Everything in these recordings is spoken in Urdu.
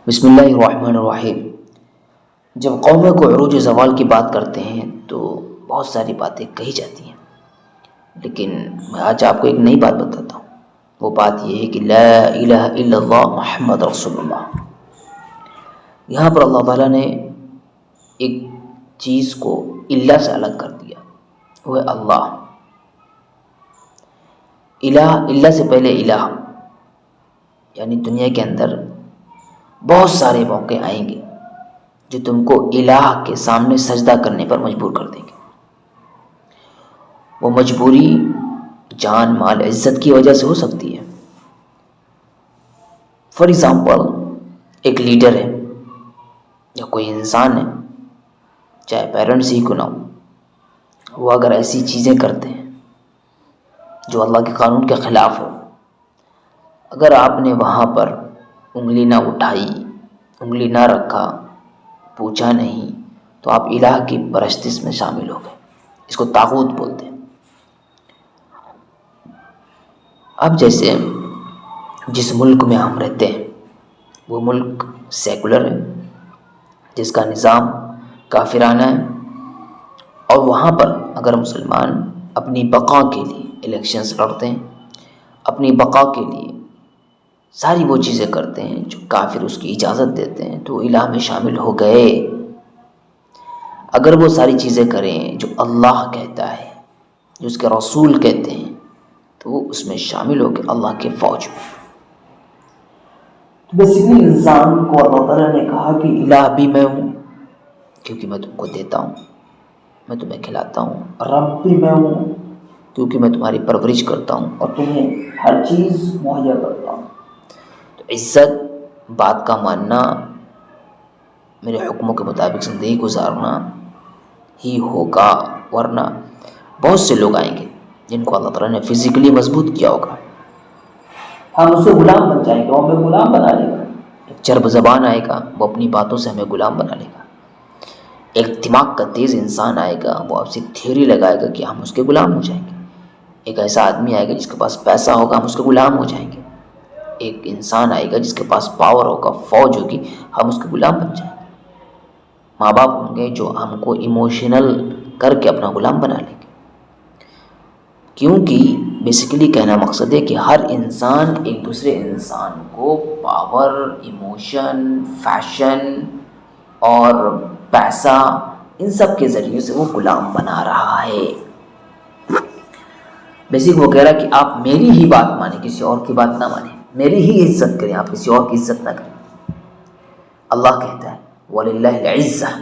بسم اللہ الرحمن الرحیم۔ جب قوموں کو عروج زوال کی بات کرتے ہیں تو بہت ساری باتیں کہی جاتی ہیں، لیکن میں آج آپ کو ایک نئی بات بتاتا ہوں۔ وہ بات یہ ہے کہ لا الہ الا اللہ محمد رسول اللہ۔ یہاں پر اللہ تعالیٰ نے ایک چیز کو اللہ سے الگ کر دیا، وہ ہے اللہ۔ الہ، اللہ سے پہلے الہ، یعنی دنیا کے اندر بہت سارے موقع آئیں گے جو تم کو الہ کے سامنے سجدہ کرنے پر مجبور کر دیں گے۔ وہ مجبوری جان مال عزت کی وجہ سے ہو سکتی ہے۔ فار ایگزامپل، ایک لیڈر ہے یا کوئی انسان ہے، چاہے پیرنٹس ہی کیوں نہ ہو، وہ اگر ایسی چیزیں کرتے ہیں جو اللہ کے قانون کے خلاف ہو، اگر آپ نے وہاں پر انگلی نہ اٹھائی، انگلی نہ رکھا، پوچھا نہیں، تو آپ الہ کی پرستش میں شامل ہو گئے۔ اس کو طاغوت بولتے ہیں۔ اب جیسے جس ملک میں ہم رہتے ہیں وہ ملک سیکولر ہے، جس کا نظام کافرانہ ہے، اور وہاں پر اگر مسلمان اپنی بقا کے لیے الیکشنز لڑتے ہیں، اپنی بقا کے لیے ساری وہ چیزیں کرتے ہیں جو کافر اس کی اجازت دیتے ہیں، تو الہ میں شامل ہو گئے۔ اگر وہ ساری چیزیں کریں جو اللہ کہتا ہے، جو اس کے رسول کہتے ہیں، تو وہ اس میں شامل ہو گئے اللہ کے فوج میں۔ تو بیسیکلی انسان کو اللہ تعالیٰ نے کہا کہ الہ بھی میں ہوں، کیونکہ میں تم کو دیتا ہوں، میں تمہیں کھلاتا ہوں۔ رب بھی میں ہوں، کیونکہ میں تمہاری پرورش کرتا ہوں اور تمہیں ہر چیز مہیا کرتا ہوں۔ تو عزت، بات کا ماننا، میرے حکموں کے مطابق زندگی گزارنا ہی ہوگا، ورنہ بہت سے لوگ آئیں گے جن کو اللہ تعالیٰ نے فزیکلی مضبوط کیا ہوگا، ہم اس سے غلام بن جائیں گے، وہ ہمیں غلام بنا لے گا۔ ایک چرب زبان آئے گا، وہ اپنی باتوں سے ہمیں غلام بنا لے گا۔ ایک دماغ کا تیز انسان آئے گا، وہ آپ سے تھیوری لگائے گا کہ ہم اس کے غلام ہو جائیں گے۔ ایک ایسا آدمی آئے گا جس کے پاس پیسہ ہوگا، ہم اس کے غلام ہو جائیں گے۔ ایک انسان آئے گا جس کے پاس پاور ہوگا، فوج ہوگی، ہم اس کے غلام بن جائیں گے۔ ماں باپ ہوں گے جو ہم کو ایموشنل کر کے اپنا غلام بنا لیں گے۔ کیونکہ بیسیکلی کہنا مقصد ہے کہ ہر انسان ایک دوسرے انسان کو پاور، ایموشن، فیشن اور پیسہ، ان سب کے ذریعے سے وہ غلام بنا رہا ہے۔ بیسک وہ کہہ رہا ہے کہ آپ میری ہی بات مانیں، کسی اور کی بات نہ مانیں، میری ہی عزت کریں، آپ کسی اور کی عزت نہ کریں۔ اللہ کہتا ہے وَلِلَّهِ الْعِزَّةُ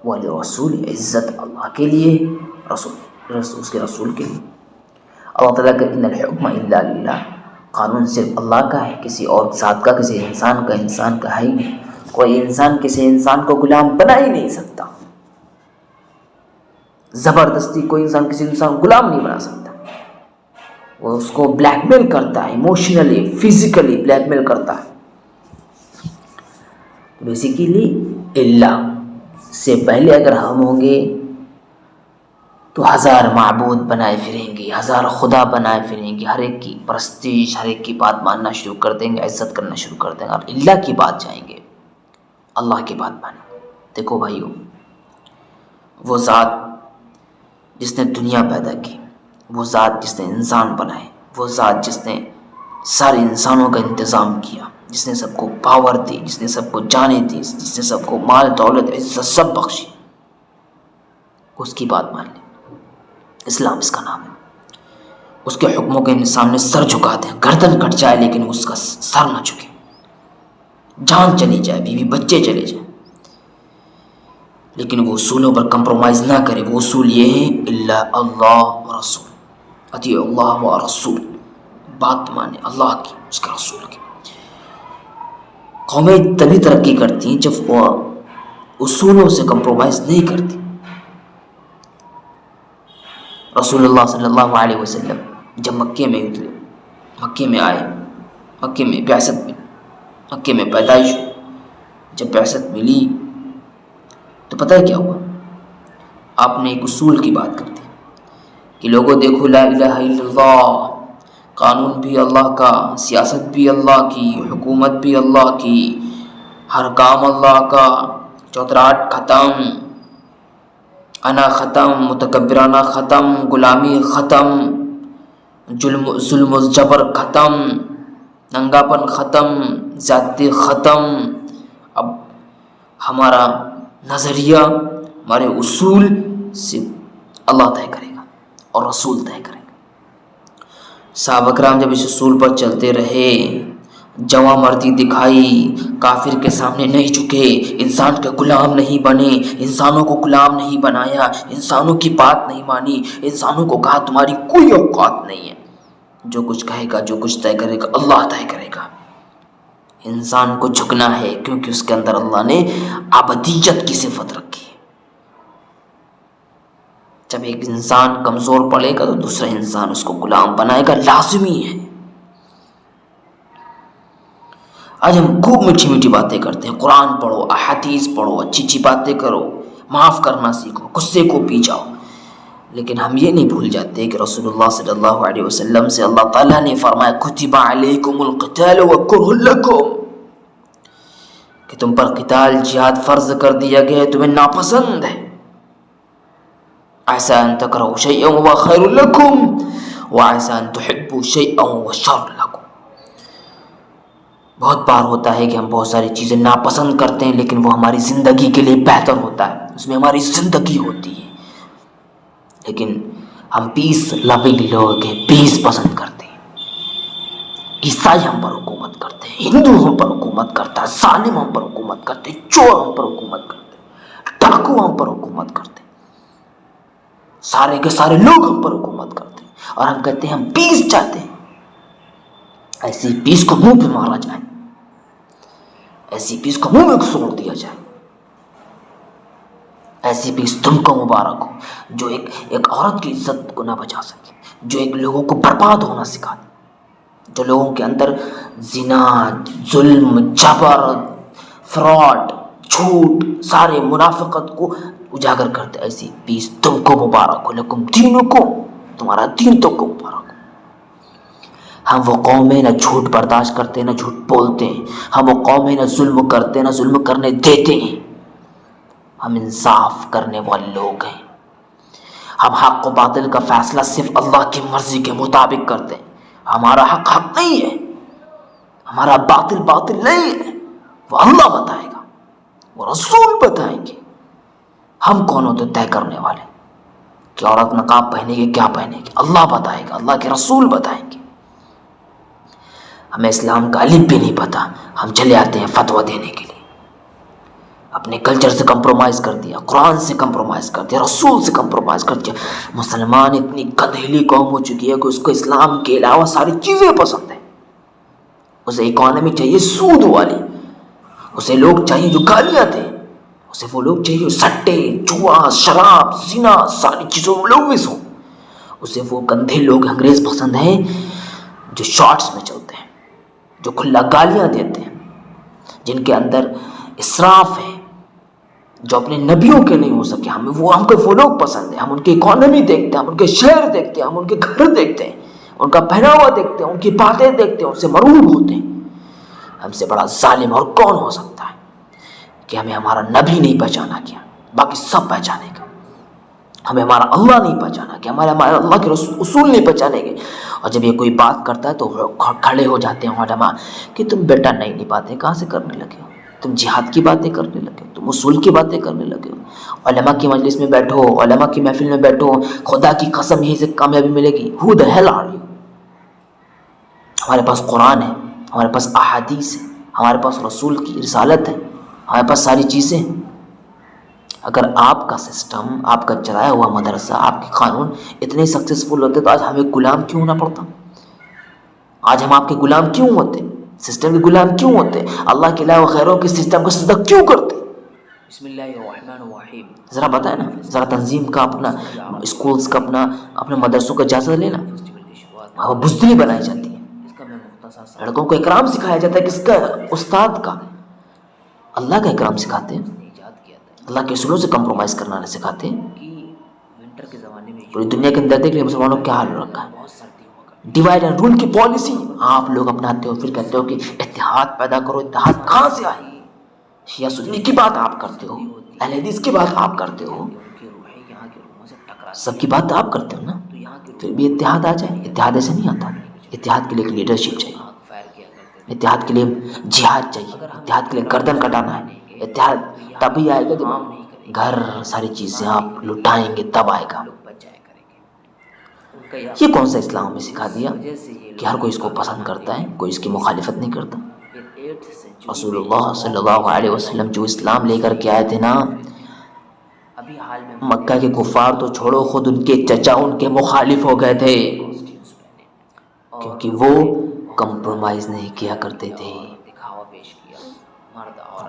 وَلِرَسُولِهِ، عزت اللہ کے لیے، اس کے رسول کے لیے۔ اللہ تعالیٰ کہ ان الحکم الا للہ، قانون صرف اللہ کا ہے، کسی اور ذات کا، کسی انسان کا ہے ہی نہیں۔ کوئی انسان کسی انسان کو غلام بنا ہی نہیں سکتا۔ زبردستی کوئی انسان کسی انسان کو غلام نہیں بنا سکتا۔ وہ اس کو بلیک میل کرتا ہے، ایموشنلی، فزیکلی بلیک میل کرتا ہے۔ بیسیکلی اللہ سے پہلے اگر ہم ہوں گے تو ہزار معبود بنائے پھریں گے، ہزار خدا بنائے پھریں گے، ہر ایک کی پرستش، ہر ایک کی بات ماننا شروع کر دیں گے، عزت کرنا شروع کر دیں گے، اور اللہ کی بات جائیں گے، اللہ کی بات مانیں گے۔ دیکھو بھائیو، وہ ذات جس نے دنیا پیدا کی، وہ ذات جس نے انسان بنائے، وہ ذات جس نے سارے انسانوں کا انتظام کیا، جس نے سب کو پاور دی، جس نے سب کو جانیں دی، جس نے سب کو مال دولت عزت سب بخشی، اس کی بات مان لیں۔ اسلام اس کا نام ہے۔ اس کے حکموں کے سامنے سر جھکا دیں، گردن کٹ جائے لیکن اس کا سر نہ جھکے، جان چلی جائے، بیوی بچے چلے جائیں، لیکن وہ اصولوں پر کمپرومائز نہ کرے۔ وہ اصول یہ ہے اللہ و رسول، اطیعوا اللہ و رسول، بات مانے اللہ کی، اس کے رسول کی۔ قومیں تبھی ترقی کرتی ہیں جب وہ اصولوں سے کمپرومائز نہیں کرتی۔ رسول اللہ صلی اللہ علیہ وسلم جب مکے میں اترے، مکے میں آئے، مکے میں بعثت ملی، مکے میں پیدائش ہوئی، جب بعثت ملی تو پتہ ہے کیا ہوا؟ آپ نے ایک اصول کی بات کر دی کہ لوگوں دیکھو لا الہ الا اللہ، قانون بھی اللہ کا، سیاست بھی اللہ کی، حکومت بھی اللہ کی، ہر کام اللہ کا۔ چودراہٹ ختم، انا ختم، متکبرانہ ختم، غلامی ختم، ظلم و جبر ختم، ننگاپن ختم، زیادتی ختم۔ اب ہمارا نظریہ، ہمارے اصول صرف اللہ طے کرے گا اور رسول طے کرے گا۔ صحابہ کرام جب اس اصول پر چلتے رہے، جواں مردی دکھائی، کافر کے سامنے نہیں جھکے، انسان کے غلام نہیں بنے، انسانوں کو غلام نہیں بنایا، انسانوں کی بات نہیں مانی، انسانوں کو کہا تمہاری کوئی اوقات نہیں ہے، جو کچھ کہے گا، جو کچھ طے کرے گا اللہ طے کرے گا۔ انسان کو جھکنا ہے کیونکہ اس کے اندر اللہ نے ابدیت کی صفت رکھی ہے۔ جب ایک انسان کمزور پڑے گا تو دوسرا انسان اس کو غلام بنائے گا، لازمی ہے۔ آج ہم خوب میٹھی میٹھی باتیں کرتے ہیں، قرآن پڑھو، احادیث پڑھو، اچھی اچھی باتیں کرو، معاف کرنا سیکھو، غصے کو پی جاؤ، لیکن ہم یہ نہیں بھول جاتے کہ رسول اللہ صلی اللہ علیہ وسلم سے اللہ تعالیٰ نے فرمایا کتب علیکم القتال وکرہ لکم، کہ تم پر قتال جہاد فرض کر دیا گیا ہے، تمہیں ناپسند ہے۔ عسى ان تکرہوا شیئا وهو خیر لکم وعسى ان تحبوا شیئا وهو شر لکم۔ بہت بار ہوتا ہے کہ ہم بہت ساری چیزیں ناپسند کرتے ہیں لیکن وہ ہماری زندگی کے لیے بہتر ہوتا ہے، اس میں ہماری زندگی ہوتی ہے، لیکن ہم پیس لونگ لوگ ہیں، پیس پسند کرتے ہیں۔ عیسائی ہم پر حکومت کرتے ہیں، ہندو ہم پر حکومت کرتا ہے، ظالم ہم پر حکومت کرتے ہیں، چور ہم پر حکومت کرتے ہیں، ڈاکو ہم پر حکومت کرتے ہیں، سارے کے سارے لوگ ہم پر حکومت کرتے ہیں، اور ہم کہتے ہیں ہم پیس چاہتے ہیں۔ ایسی پیس کو منہ پہ مارا جائے، ایسی پیس کو منہ میں سوڑ دیا جائے، ایسی پیس تم کو مبارک ہو جو ایک عورت کی عزت کو نہ بچا سکے، جو ایک لوگوں کو برباد ہونا سکھا دے، جو لوگوں کے اندر زنا، ظلم، جبر، فراڈ، جھوٹ، سارے منافقت کو اجاگر کرتے۔ ایسی پیس تم کو مبارک ہو، لکم دینکم، تمہارا دین تم کو مبارک ہو۔ ہم وہ قوم ہیں نہ جھوٹ برداشت کرتے نہ جھوٹ بولتے ہیں، ہم وہ قوم ہیں نہ ظلم کرتے نہ ظلم کرنے دیتے ہیں، ہم انصاف کرنے والے لوگ ہیں۔ ہم حق و باطل کا فیصلہ صرف اللہ کی مرضی کے مطابق کرتے ہیں۔ ہمارا حق حق نہیں ہے، ہمارا باطل باطل نہیں ہے، وہ اللہ بتائے گا، وہ رسول بتائیں گے۔ ہم کون ہوتے طے کرنے والے کہ عورت نقاب پہنے گی کیا پہنے گی؟ اللہ بتائے گا، اللہ کے رسول بتائیں گے۔ ہمیں اسلام کا الف بھی نہیں پتا، ہم چلے آتے ہیں فتویٰ دینے کے لیے، اپنے کلچر سے کمپرومائز کر دیا، قرآن سے کمپرومائز کر دیا، رسول سے کمپرومائز کر دیا۔ مسلمان اتنی گدھیلی قوم ہو چکی ہے کہ اس کو اسلام کے علاوہ ساری چیزیں پسند ہیں۔ اسے اکانومی چاہیے سود والی، اسے لوگ چاہیے جو گالیاں دیں، اسے وہ لوگ چاہیے جو سٹے، جوا، شراب، زنا، ساری چیزوں میں ملوث ہوں، اسے وہ گندھے لوگ انگریز پسند ہیں جو شارٹس میں چلتے ہیں، جو کھلا گالیاں دیتے ہیں، جن کے اندر اسراف ہے، جو اپنے نبیوں کے نہیں ہو سکے۔ ہم کو وہ لوگ پسند ہیں، ہم ان کی اکانومی دیکھتے ہیں، ہم ان کے شہر دیکھتے ہیں، ہم ان کے گھر دیکھتے ہیں، ان کا پہناوا دیکھتے ہیں، ان کی باتیں دیکھتے ہیں، ان سے مرعوب ہوتے ہیں۔ ہم سے بڑا ظالم اور کون ہو سکتا ہے کہ ہمیں ہمارا نبی نہیں پہچانا کیا، باقی سب پہچانے گا۔ ہمیں ہمارا اللہ نہیں پہچانا کہ ہمارے اللہ کے اصول نہیں پہچانے گے۔ اور جب یہ کوئی بات کرتا ہے تو کھڑے ہو جاتے ہیں علماء کہ تم بیٹا نئی باتیں کہاں سے کرنے لگے ہو، تم جہاد کی باتیں کرنے لگے ہو، تم اصول کی باتیں کرنے لگے ہو۔ علماء کی مجلس میں بیٹھو، علماء کی محفل میں بیٹھو، خدا کی قسم یہیں سے کامیابی ملے گی۔ Who the hell are you؟ ہمارے پاس قرآن ہے، ہمارے پاس احادیث ہے، ہمارے پاس رسول کی رسالت ہے، ہمارے پاس ساری چیزیں ہیں۔ اگر آپ کا سسٹم، آپ کا چلایا ہوا مدرسہ، آپ کے قانون اتنے سکسیسفل ہوتے تو آج ہمیں غلام کیوں ہونا پڑتا؟ آج ہم آپ کے غلام کیوں ہوتے؟ سسٹم کے غلام کیوں ہوتے؟ اللہ کے علاوہ غیروں کے سسٹم کا سجدہ کیوں کرتے؟ بسم اللہ الرحمن الرحیم۔ ذرا بتائیں نا، ذرا تنظیم کا اپنا، اسکولز کا اپنے مدرسوں کا جائزہ لینا۔ وہاں بزدلی بنائی جاتی ہے، لڑکوں کو اکرام سکھایا جاتا ہے، کس کا؟ استاد کا۔ اللہ کا اکرام سکھاتے ہیں، اللہ کے اصولوں سے کمپرومائز کرنا نہیں سکھاتے۔ پوری دنیا کے اندر دیکھ لیں مسلمانوں کا کیا حال ہو رکھا ہے، ڈیوائڈ اینڈ رول کی پالیسی آپ لوگ اپناتے ہو، پھر کہتے ہو کہ اتحاد پیدا کرو۔ اتحاد کہاں سے آئی؟ شیعہ سنی کی بات آپ کرتے ہو، اہل حدیث کی بات آپ کرتے ہو، سب کی بات آپ کرتے ہو نا، پھر بھی اتحاد آ جائے؟ اتحاد ایسے نہیں آتا۔ اتحاد کے لیے ایک لیڈرشپ چاہیے، اتحاد کے لیے جہاد چاہیے، اتحاد کے لیے گردن کٹانا ہے۔ اتحاد تبھی آئے گا جب گھر ساری چیزیں آپ لٹائیں گے، تب آئے گا۔ یہ کون سا اسلام میں سکھا دیا کہ ہر کوئی اس کو پسند کرتا ہے، کوئی اس کی مخالفت نہیں کرتا؟ رسول اللہ صلی اللہ علیہ وسلم جو اسلام لے کر کے آئے تھے نا، مکہ کے کفار تو چھوڑو، خود ان کے چچا ان کے مخالف ہو گئے تھے، کیونکہ وہ کمپرومائز نہیں کیا کرتے تھے،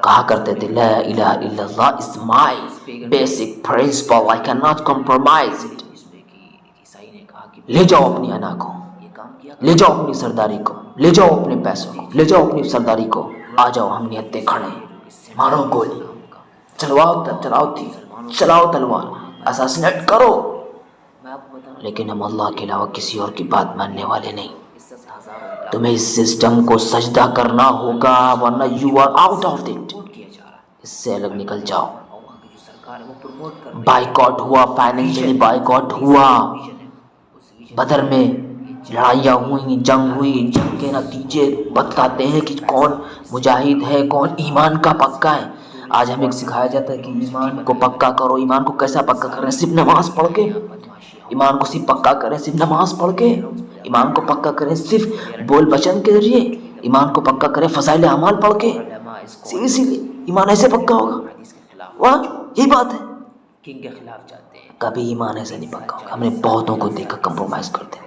کہا کرتے تھے لا الہ الا اللہ is my basic principle, I cannot compromise it۔ لے جاؤ اپنی انا کو، لے جاؤ اپنی سرداری کو، لے جاؤ اپنے پیسوں کو، لے جاؤ اپنی سرداری کو، آ جاؤ ہم نیتے کھڑے، مارو گولی، چلاؤ تلوار، اساسینیٹ کرو، لیکن ہم اللہ کے علاوہ کسی اور کی بات ماننے والے نہیں۔ تمہیں اس سسٹم کو سجدہ کرنا ہوگا، ورنہ you are out of it, اس سے الگ نکل جاؤ۔ بائیکاٹ ہوا، فائنینشلی بائیکاٹ ہوا، بدر میں لڑائیاں ہوئی، جنگ ہوئی، جنگ کے نتیجے بتلاتے ہیں کہ کون مجاہد ہے، کون ایمان کا پکا ہے۔ آج ہمیں سکھایا جاتا ہے کہ ایمان کو پکا کرو۔ ایمان کو کیسا پکا کریں؟ صرف نماز پڑھ کے؟ ایمان کو صرف پکا کریں صرف نماز پڑھ کے؟ ایمان کو پکا کریں صرف بول بچن کے ذریعے؟ ایمان کو پکا کریں فضائل اعمال پڑھ کے؟ سیدھی ایمان ایسے پکا ہوگا؟ واہ، یہی بات ہے۔ کبھی ایمان ایسے نہیں پکا ہوگا۔ ہم نے بہتوں کو دیکھا کمپرومائز کرتے ہیں۔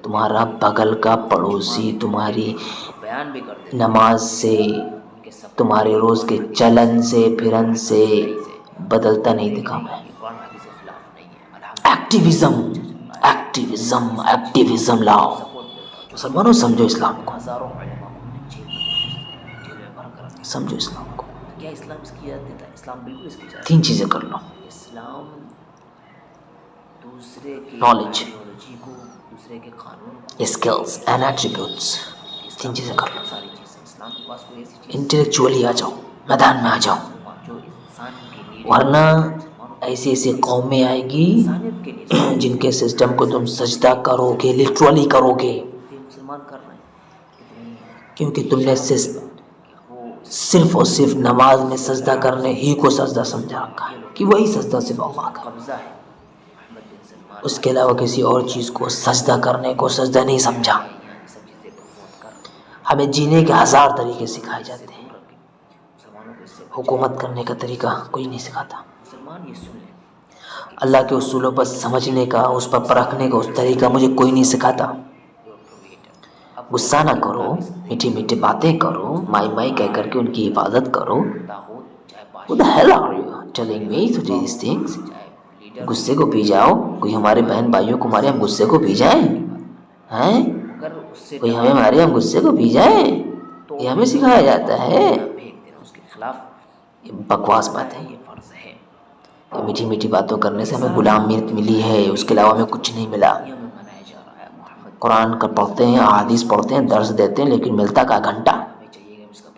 تمہارا بغل کا پڑوسی تمہاری نماز سے، تمہارے روز کے چلن سے پھرن سے بدلتا نہیں دکھا میں۔ ایکٹیویزم لاؤ۔ مسلمانوں سمجھو اسلام کو، سمجھو اسلام کو۔ تین چیزیں کر لو: نالج، اسکلز اینڈ ایٹریبیوٹس۔ تین چیزیں کر لو۔ انٹلیکچولی آ جاؤ، میدان میں آ جاؤ، ورنہ ایسی ایسی قومیں آئیں گی جن کے سسٹم کو تم سجدہ کرو گے، لٹرلی کرو گے، کیونکہ تم نے صرف اور صرف نماز میں سجدہ کرنے ہی کو سجدہ سمجھا رکھا ہے کہ وہی سجدہ صرف اللہ کا، اس کے علاوہ کسی اور چیز کو سجدہ کرنے کو سجدہ نہیں سمجھا۔ ہمیں جینے کے ہزار طریقے سکھائے جاتے ہیں، حکومت کرنے کا طریقہ کوئی نہیں سکھاتا۔ اللہ کے اصولوں پر سمجھنے کا، اس پر پرکھنے کا اس طریقہ مجھے کوئی نہیں سکھاتا۔ غصہ نہ کرو، میٹھی میٹھی باتیں کرو، مائی مائی کہہ کر کے ان کی حفاظت کرو۔ Who the hell are you telling me to do these things؟ غصے کو پی جاؤ۔ کوئی ہمارے بہن بھائیوں کو مارے ہم غصے کو پی جائیں؟ ہیں؟ کوئی ہمیں مارے ہم غصے کو پی جائیں؟ یہ ہمیں سکھایا جاتا ہے؟ یہ بکواس بات ہے۔ یہ میٹھی میٹھی باتوں کرنے سے ہمیں غلامیت ملی ہے، اس کے علاوہ ہمیں کچھ نہیں ملا۔ قرآن کا پڑھتے ہیں، احادیث پڑھتے ہیں، درس دیتے ہیں، لیکن ملتا کا گھنٹہ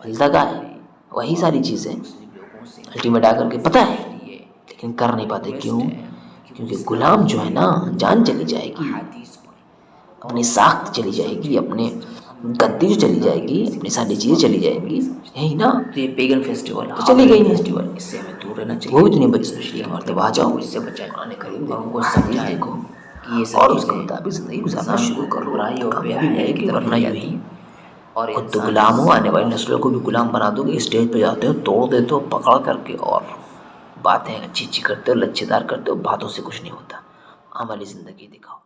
ملتا کا ہے وہی ساری چیزیں الٹیمیٹ آ کر کے پتہ ہے، لیکن کر نہیں پاتے۔ کیوں؟ کیونکہ غلام جو ہے نا، جان چلی جائے گی، اپنی ساخت چلی جائے گی، اپنے گدی جو چلی جائے گی، اپنی ساری چیزیں چلی جائیں گی، یہی نا۔ یہ پیگن فیسٹیول چلی گئی فیسٹیول، اس سے ہمیں دور رہنا چاہیے۔ وہ اتنی بچی مرتبہ آ جاؤ، اس سے بچائیں، قرآن کریم دیکھو، کو سمجھائے کو، اور اس کے مطابق زندگی گزارنا شروع کرو، کامیابی ملے گی، ورنہ یہی خود تو غلام ہو، آنے والی نسلوں کو بھی غلام بنا دو گے۔ اسٹیج پہ جاتے ہو، توڑ دیتے ہو پکڑ کر کے، اور باتیں اچھی اچھی کرتے ہو، لچھے دار کرتے ہو، باتوں سے کچھ نہیں ہوتا، عملی زندگی دکھاؤ۔